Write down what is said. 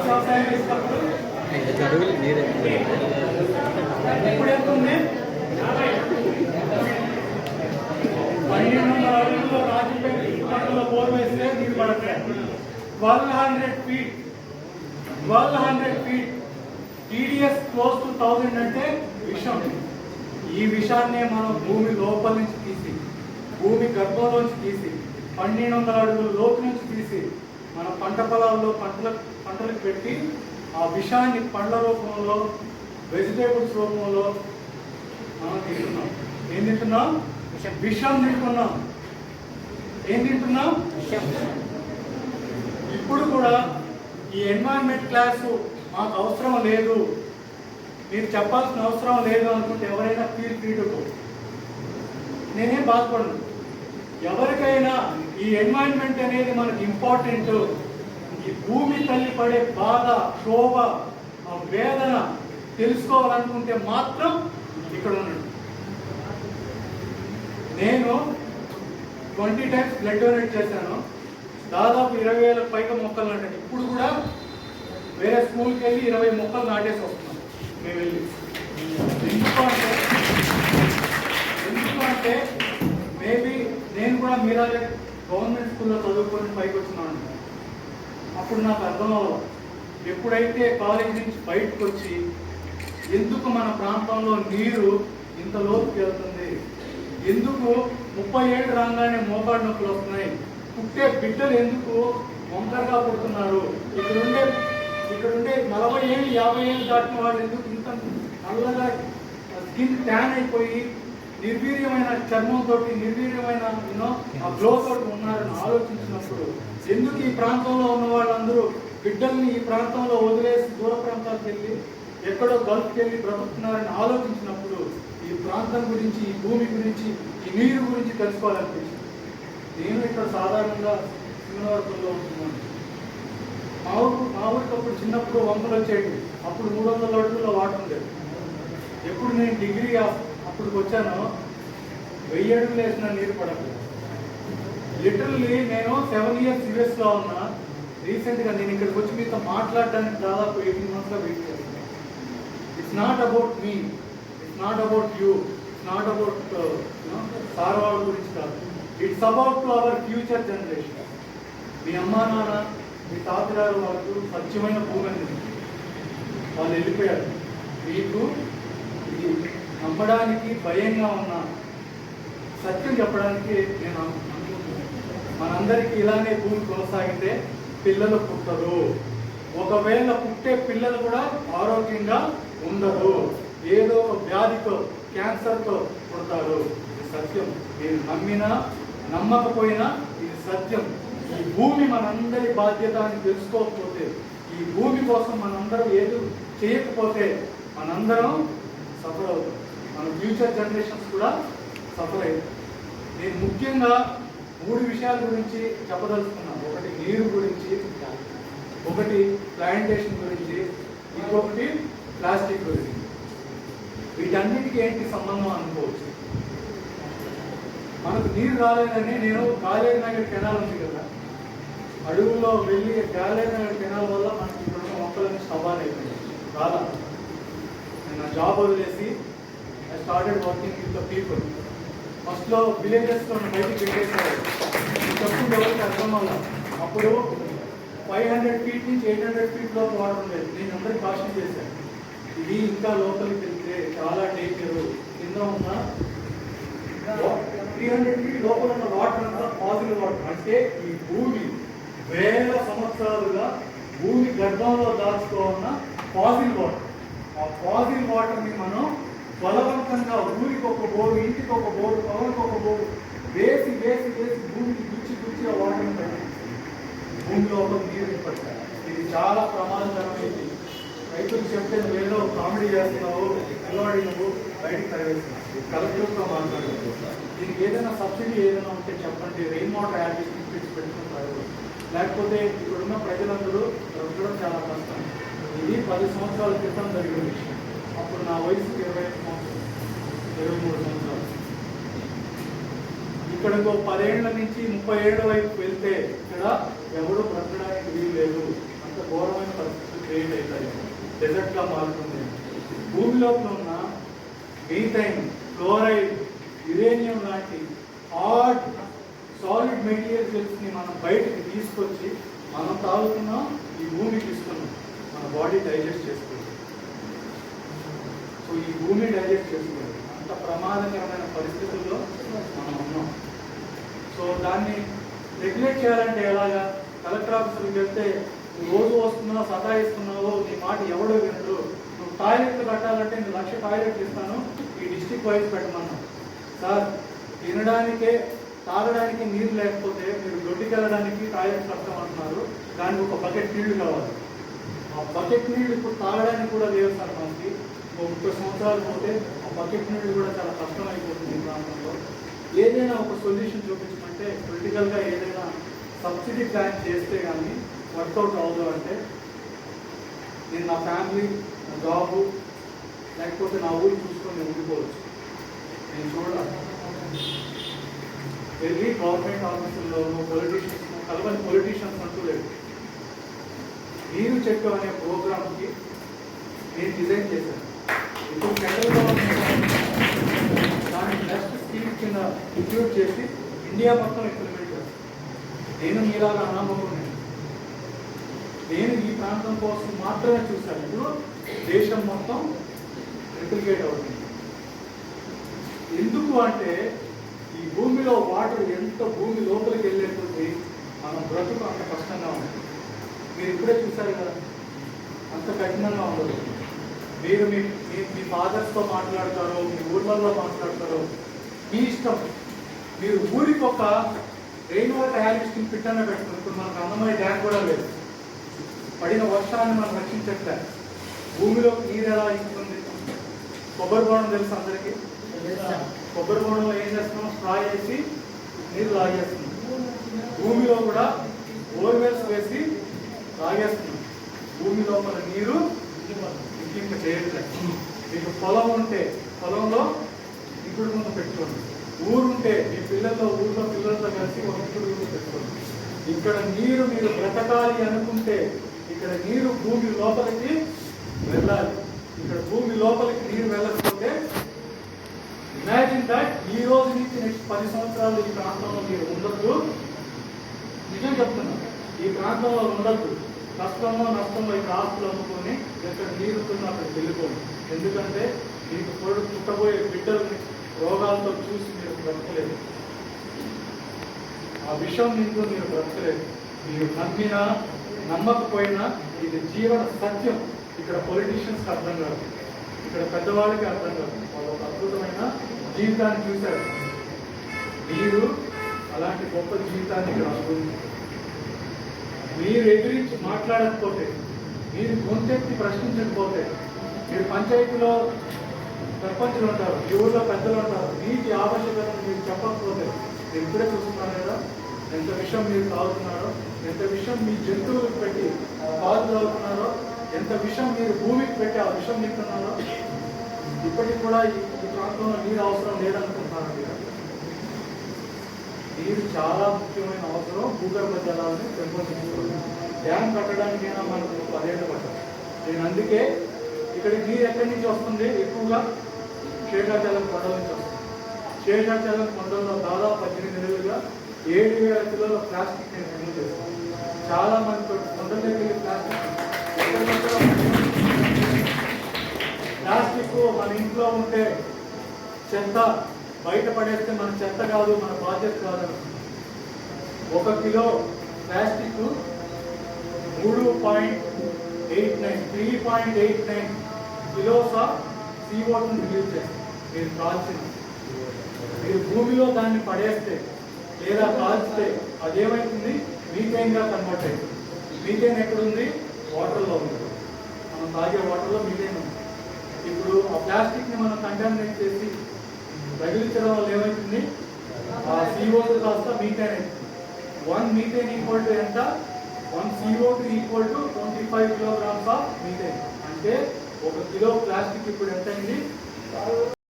వ్యవసాయం చేసినప్పుడు ఇప్పుడు ఎంత ఉంది? 1200 అడుగుల్లో రాజంపేటలో బోర్ వేస్తే నీళ్ళు పడతాయి. 1200 feet TDS క్లోజ్ టు 1000 అంటే విషం. ఈ విషాన్నే మనం భూమి లోపల నుంచి తీసి, భూమి గర్భంలోంచి తీసి, 1200 అడుగుల లోతు నుంచి తీసి మన పంట పొలాల్లో పంటలకు పెట్టి ఆ విషాన్ని పండ్ల రూపంలో, వెజిటేబుల్స్ రూపంలో మనం తింటున్నాం. ఏం తింటున్నాం? విషం తింటున్నాం. ఏం తింటున్నాం? ఇప్పుడు కూడా ఈ ఎన్వైరన్మెంట్ క్లాసు మాకు అవసరం లేదు, మీరు చెప్పాల్సిన అవసరం లేదు అనుకుంటే ఎవరైనా ఫీల్ ఫ్రీ టు గో. నేనేం బాధపడను. ఎవరికైనా ఈ ఎన్వైరన్మెంట్ అనేది మనకి ఇంపార్టెంట్, ఈ భూమి తల్లి పడే బాధ, క్షోభ, వేదన తెలుసుకోవాలనుకుంటే మాత్రం ఇక్కడ ఉన్నాడు. నేను 20 times బ్లడ్ డొనేట్ చేశాను. దాదాపు 20,000 పైగా మొక్కలు నాటాను. ఇప్పుడు కూడా వేరే స్కూల్కి వెళ్ళి 20 మొక్కలు నాటేసి వస్తున్నాం మేము వెళ్ళి. ఎందుకంటే మేబీ నేను కూడా మీరాలే గవర్నమెంట్ స్కూల్లో చదువుకొని పైకి వచ్చినాను. అప్పుడు నాకు అర్థం అవ్వదు. ఎప్పుడైతే కాలేజ్ నుంచి బయటకు వచ్చి ఎందుకు మన ప్రాంతంలో నీరు ఇంత లోతుకి వెళ్తుంది, ఎందుకు 30 ఏళ్ళు రాగానే మోకాడు నొప్పులు వస్తున్నాయి, పుట్టే బిడ్డలు ఎందుకు వంకరగా పుడుతున్నారు, ఇక్కడుండే 40 ఏళ్ళు 50 ఏళ్ళు దాటిన వాళ్ళు ఎందుకు ఇంత నల్లగా స్కిన్ ట్యాన్ అయిపోయి నిర్వీర్యమైన చర్మంతో, నిర్వీర్యమైన ఆ గ్లో తోటి ఉన్నారని ఆలోచించినప్పుడు, ఎందుకు ఈ ప్రాంతంలో ఉన్న వాళ్ళందరూ బిడ్డల్ని ఈ ప్రాంతంలో వదిలేసి దూర ప్రాంతాలకు వెళ్ళి ఎక్కడో గల్ఫ్కి వెళ్ళి బ్రతుకుతున్నారని ఆలోచించినప్పుడు ఈ ప్రాంతం గురించి, ఈ భూమి గురించి, ఈ నీరు గురించి తెలుసుకోవాలనిపించింది. నేను ఇక్కడ సాధారణంగా సింగనవర్గంలో ఉంటున్నాను. మా ఊరికి అప్పుడు చిన్నప్పుడు వంకలు వచ్చేవి. అప్పుడు 300 అడుగుల్లో వాటర్ ఉండేది. ఎప్పుడు నేను డిగ్రీ అప్పుడు వచ్చానో 1000 అడుగులు వేసిన నీరు పడదు. లిటరల్లీ నేను 7 years యుఎస్లో ఉన్నా. రీసెంట్గా నేను ఇక్కడికి వచ్చి మీతో మాట్లాడడానికి దాదాపు 18 monthsగా వెయిట్ చేస్తాను. It's not about me, it's not about you, it's not about sir వాళ్ళ గురించి కాదు. It's about to our future generation. మీ అమ్మా నాన్న, మీ తాతగారు వాళ్ళకు స్వచ్ఛమైన భూమి అనేది వాళ్ళు వెళ్ళిపోయారు. మీకు ఇది నమ్మడానికి భయంగా ఉన్న సత్యం చెప్పడానికి నేను అనుకుంటున్నాను. మనందరికీ ఇలానే భూమి కొనసాగితే పిల్లలు పుట్టరు. ఒకవేళ పుట్టే పిల్లలు కూడా ఆరోగ్యంగా ఉండరు. ఏదో వ్యాధితో, క్యాన్సర్తో పుడతారు. ఇది సత్యం. మీరు నమ్మినా నమ్మకపోయినా ఇది సత్యం. ఈ భూమి మనందరి బాధ్యత అని తెలుసుకోకపోతే, ఈ భూమి కోసం మనందరం ఏదో చేయకపోతే మనందరం సఫర్ అవుతాం. మన ఫ్యూచర్ జనరేషన్స్ కూడా సఫర్ అవుతాం. నేను ముఖ్యంగా 3 విషయాల గురించి చెప్పదలుచుకున్నాను. ఒకటి నీరు గురించి, ఒకటి ప్లాంటేషన్ గురించి, ఇంకొకటి ప్లాస్టిక్ గురించి. వీటన్నిటికీ ఏంటి సంబంధం అనుకోవచ్చు. మనకు నీరు రాలేదని నేను కాలేజీ నగర్ కెనాల్ ఉంది కదా, అడవుల్లో వెళ్ళి కాలేజీ నగర్ కెనాల్ వల్ల మనకి ఇక్కడ మొక్కలన్నీ స్టబాన్ అయిపోయింది. చాలా నేను నా జాబ్ వదిలేసి I started working with the people. ఫస్ట్లో విలేజెస్లో బయటికి పెట్టేశారు. చెప్పుకుంటే ఎవరికి అర్థం వల్ల అప్పుడు 500 feet నుంచి 800 feet లోపు వాటర్ ఉండేది. నేను అందరికి కాషన్ చేశాను, ఇది ఇంకా లోపలికి వెళ్తే చాలా డేంజరు. కింద ఉన్న 300 feet లోపల ఉన్న వాటర్ అంతా పాజిటివ్ వాటర్. అంటే ఈ భూమి వేల సంవత్సరాలుగా భూమి గర్భంలో దాచుకోన్న పాజిటివ్ వాటర్. ఆ పాజిటివ్ వాటర్ని మనం బలవంతంగా ఊరికి ఒక బోరు, ఇంటికి ఒక బోరు, పవన్కి ఒక బోరు వేసి వేసి వేసి భూమికి గుచ్చి ఆ వాటర్ని పెట్టింది. భూమిలో ఒక నీరు ఏర్పడతాయి. ఇది చాలా ప్రమాదకరమైంది. రైతులు చెప్తే నువ్వు ఏదో కామెడీ చేస్తున్నావు, పిల్లవాడి నువ్వు బయటికి తరవేస్తున్నావు. కలెక్టర్తో మాట్లాడుతూ దీనికి ఏదైనా సబ్సిడీ ఏదైనా ఉంటే చెప్పండి. రెయిన్ వాటర్ హార్వెస్టింగ్ పిట్స్ పెట్టుకుంటారు. లేకపోతే ఇక్కడున్న ప్రజలందరూ బ్రతకడం చాలా కష్టం. ఇది 10 సంవత్సరాల క్రితం జరిగిన విషయం. అప్పుడు నా వయసు 25 సంవత్సరాలు, 23 సంవత్సరాలు. ఇక్కడికి 10 ఏళ్ల నుంచి 30 ఏళ్ల వైపు వెళ్తే ఇక్కడ ఎవరు బ్రతకడానికి వీలు లేదు. అంత ఘోరమైన పరిస్థితి. డెజర్ట్గా మారుతుంది. భూమిలో ఉన్న మీథైన్, ఫ్లోరైడ్, యురేనియం లాంటి హార్డ్ సాలిడ్ మెటీరియల్స్ని మనం బయటికి తీసుకొచ్చి మనం తాగుతున్నాం, ఈ భూమికి ఇస్తున్నాం, మన బాడీ డైజెస్ట్ చేసుకోవాలి. సో ఈ భూమి డైజెస్ట్ చేసుకోవాలి, అంత ప్రమాదకరమైన పరిస్థితుల్లో మనం ఉన్నాం. సో దాన్ని రెగ్యులేట్ చేయాలంటే ఎలాగా? కలెక్టర్ ఆఫీసర్కి వెళ్తే రోజు వస్తున్నావు, సతాయిస్తున్నావు, నీ మాట ఎవడో వినరు, నువ్వు టాయిలెట్లు కట్టాలంటే నేను 1,00,000 టాయిలెట్లు ఇస్తాను, ఈ డిస్ట్రిక్ట్ వైజ్ పెట్టమన్నా. సార్ తినడానికే తాగడానికి నీరు లేకపోతే మీరు దొడ్డికి వెళ్ళడానికి టాయిలెట్ కష్టం అంటున్నారు, దానికి ఒక బకెట్ నీళ్లు కావాలి. ఆ బకెట్ నీళ్లు ఇప్పుడు తాగడానికి కూడా లేవు సార్. మనకి 30 సంవత్సరాలు పోతే ఆ బకెట్ నీళ్లు కూడా చాలా కష్టం అయిపోతుంది ఈ ప్రాంతంలో. ఏదైనా ఒక సొల్యూషన్ చూపించమంటే పొలిటికల్గా ఏదైనా సబ్సిడీ ప్లాన్ చేస్తే కానీ వర్కౌట్ అవ్వదు. అంటే నేను నా ఫ్యామిలీ, నా జాబు, లేకపోతే నా ఊరు చూసుకొని ఉండిపోవచ్చు. నేను చూడాలి వెళ్ళి గవర్నమెంట్ ఆఫీసుల్లో పొలిటీషియన్స్ కలవని పొలిటీషియన్స్ అంటూ లేదు. నీరు చెట్టు అనే ప్రోగ్రామ్కి నేను డిజైన్ చేశాను. ఇప్పుడు సెంట్రల్ గవర్నమెంట్ దాన్ని నెక్స్ట్ స్కీమ్ కింద ఇంక్లూడ్ చేసి ఇండియా మొత్తం ఇంప్లిమెంట్ చేస్తాను. నేను మీలాగా అనామకుని, నేను ఈ ప్రాంతం కోసం మాత్రమే చూశాను. ఇప్పుడు దేశం మొత్తం రిప్లికేట్ అవుతుంది. ఎందుకు అంటే ఈ భూమిలో వాటర్ ఎంత భూమి లోపలికి వెళ్ళేటువంటి మనం బ్రతుకు అంత కష్టంగా ఉంది. మీరు ఇప్పుడే చూశారు కదా, అంత కఠినంగా ఉండదు. మీరు మీ ఫాదర్స్తో మాట్లాడతారో, మీ ఊర్లలో మాట్లాడతారో, మీ ఇష్టం. మీరు ఊరికి ఒక రెయిన్ వాటర్ హార్వెస్టింగ్ పిట్టనే పెట్టుకుని, ఇప్పుడు మనకు అందమైన డ్యామ్ కూడా లేదు. పడిన వర్షాన్ని మనం రక్షించట్లే. భూమిలో నీరు ఎలా ఇస్తుంది? కొబ్బరి బోనం తెలుసు అందరికీ. కొబ్బరి బోనంలో ఏం చేస్తున్నాం? స్ట్రా చేసి నీరు లాగేస్తున్నాం. భూమిలో కూడా బోర్వెల్స్ వేసి లాగేస్తున్నాం. భూమి లోపల నీరు ఇంకింక చేయట్లేదు. మీకు పొలం ఉంటే పొలంలో ఇంకుడు ముందు పెట్టుకోండి. ఊరుంటే మీ ఊర్లో పిల్లలతో కలిసి ఒక ఇంకుడు ముందు పెట్టుకోండి. ఇక్కడ నీరు మీరు బ్రతకాలి అనుకుంటే ఇక్కడ నీరు భూమి లోపలికి వెళ్ళాలి. ఇక్కడ భూమి లోపలికి నీరు వెళ్ళకపోతే ఇమాజిన్ దట్ ఈ రోజు నుంచి నెక్స్ట్ 10 సంవత్సరాలు ఈ ప్రాంతంలో మీరు ఉండద్దు. నిజం చెప్తున్నా, ఈ ప్రాంతంలో ఉండద్దు. కష్టంలో నష్టంలో ఇక్కడ ఆస్తులు అమ్ముకొని ఎక్కడ నీరుతున్నా అక్కడ వెళ్ళిపోండి. ఎందుకంటే మీకు పుట్టబోయే బిడ్డల్ని రోగాలతో చూసి మీరు బ్రతకలేదు. ఆ విషయం నిందు మీరు బ్రతకలేదు. మీరు నమ్మినా నమ్మకపోయినా ఇది జీవన సత్యం. ఇక్కడ పొలిటీషియన్స్కి అర్థం కాదు, ఇక్కడ పెద్దవాళ్ళకి అర్థం కాదు. వాళ్ళు ఒక అద్భుతమైన జీవితాన్ని చూశారు. మీరు అలాంటి గొప్ప జీవితాన్ని ఇక్కడ అనుభవించారు. మీరు ఎదిరించి మాట్లాడకపోతే, మీరు గొంతెత్తి ప్రశ్నించకపోతే, మీరు పంచాయతీలో సర్పంచులు ఉంటారు, ఈ ఊళ్ళో పెద్దలు ఉంటారు, నీటి ఆవశ్యకతను మీరు చెప్పకపోతే, మీరు ఇప్పుడే చూస్తున్నారు కదా ఎంత విషయం మీరు తాగుతున్నారో, ఎంత విషయం మీ జంతువులకు పెట్టి పాలు తాగుతున్నారో, ఎంత విషయం మీరు భూమికి పెట్టి ఆ విషయం తింటున్నారో. ఇప్పటికి కూడా ఈ ప్రాంతంలో నీరు అవసరం లేదనుకుంటున్నారు. నీరు చాలా ముఖ్యమైన అవసరం. భూగర్భ జలాలను పెంపొందించుకోవాలి. డ్యామ్ కట్టడానికైనా మనకు 10 ఏళ్ళు పట్టాలి. నేను అందుకే ఇక్కడికి నీరు ఎక్కడి నుంచి వస్తుంది? ఎక్కువగా శేషాచలం కొండల నుంచి వస్తుంది. శేషాచలం కొండల్లో దాదాపు 18 నెలలుగా 7,000 కిలోల ప్లాస్టిక్ నేను రిమూవ్ చేస్తాను. చాలా మంది కొండల దగ్గర ప్లాస్టిక్ మన ఇంట్లో ఉంటే చెత్త బయట పడేస్తే మన చెత్త కాదు, మన బాధ్యత కాదు. 1 kilo plastic 3.89 kilos of CO2 release చేస్తాం. మీరు కాల్చిన, మీరు భూమిలో దాన్ని పడేస్తే లేదా కాల్చితే అదేమైతుంది? మీథేన్గా కన్వర్ట్ అవుతుంది. మీథేన్ ఎక్కడుంది? వాటర్లో ఉంది. మనం తాగే వాటర్లో మీథేన్ ఉంది. ఇప్పుడు ఆ ప్లాస్టిక్ని మనం కంటామినేట్ చేసి రగిలించడం వల్ల ఏమవుతుంది? ఆ CO2 కాస్త మీథేన్ అవుతుంది. 1 మీథేన్ ఈక్వల్ టు ఎంత? 1 CO2 equal to 25 kilograms of methane. అంటే 1 కిలో ప్లాస్టిక్ ఇప్పుడు ఎంత అయింది?